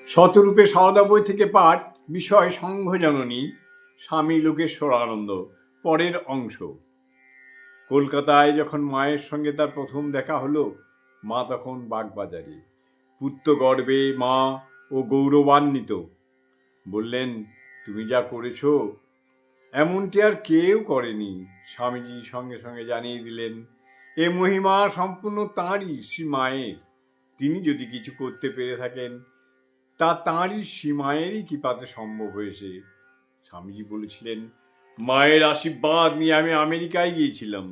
শতরূপে সারদা বই থেকে পাঠ, বিষয় সংঘজননী, স্বামী লোকেশ্বরানন্দ। পরের অংশ। কলকাতায় যখন মায়ের সঙ্গে তার প্রথম দেখা হলো, মা তখন বাগবাজারে। পুত্র গর্বে মা ও গৌরবান্বিত। বললেন, তুমি যা করেছ এমনটি আর কেউ করেনি। স্বামীজি সঙ্গে সঙ্গে জানিয়ে দিলেন, এ মহিমা সম্পূর্ণ তাঁরই, শ্রী মায়ের। তিনি যদি কিছু করতে পেরে থাকেন, তা তাঁরই শ্রী মায়েরই কৃপাতে সম্ভব হয়েছে। স্বামীজি বলেছিলেন, মায়ের আশীর্বাদ নিয়ে আমি আমেরিকায় গিয়েছিলাম।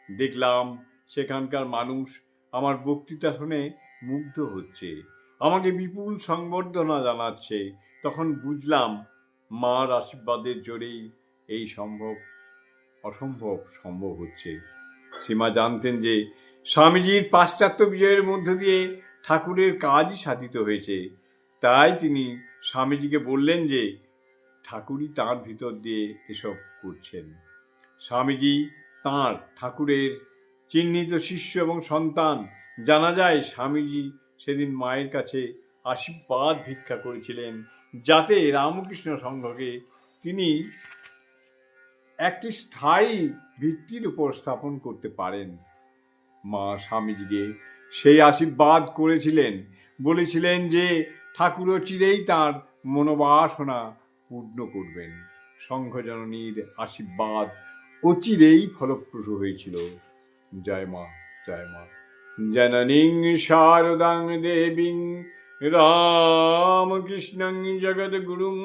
দেখলাম সেখানকার মানুষ আমার বক্তৃতা শুনে মুগ্ধ হচ্ছে, আমাকে বিপুল সংবর্ধনা জানাচ্ছে। তখন বুঝলাম, মার আশীর্বাদের জোরেই এই অসম্ভব সম্ভব হচ্ছে। সীমা জানতেন যে স্বামীজির পাশ্চাত্য বিজয়ের মধ্য দিয়ে ঠাকুরের কাজই সাধিত হয়েছে। তাই তিনি স্বামীজিকে বললেন যে ঠাকুরই তাঁর ভিতর দিয়ে এসব করছেন। স্বামীজি তাঁর ঠাকুরের চিহ্নিত শিষ্য এবং সন্তান। জানা যায় স্বামীজি সেদিন মায়ের কাছে আশীর্বাদ ভিক্ষা করেছিলেন, যাতে রামকৃষ্ণ সংঘকে তিনি একটি স্থায়ী ভিত্তির উপর স্থাপন করতে পারেন। মা স্বামীজিকে সেই আশীর্বাদ করেছিলেন, বলেছিলেন যে ঠাকুরও চিরেই তাঁর মনোবাসনা পূর্ণ করবেন। সংঘজননীর আশীর্বাদ অচিরেই ফলপ্রসূ হয়েছিল। জয় মা, জয় মা। জননীং শারদাং দেবীং রামকৃষ্ণং জগদ্গুরুং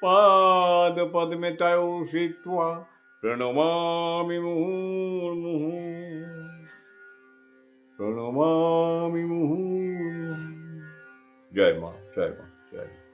পাদ পদ্মে তয়ো শ্রিত্বা প্রণমামি মুহুর্মুহুঃ। প্রণমামি মুহুর্মুহুঃ। জয় মা, জয় মা, জয় মা।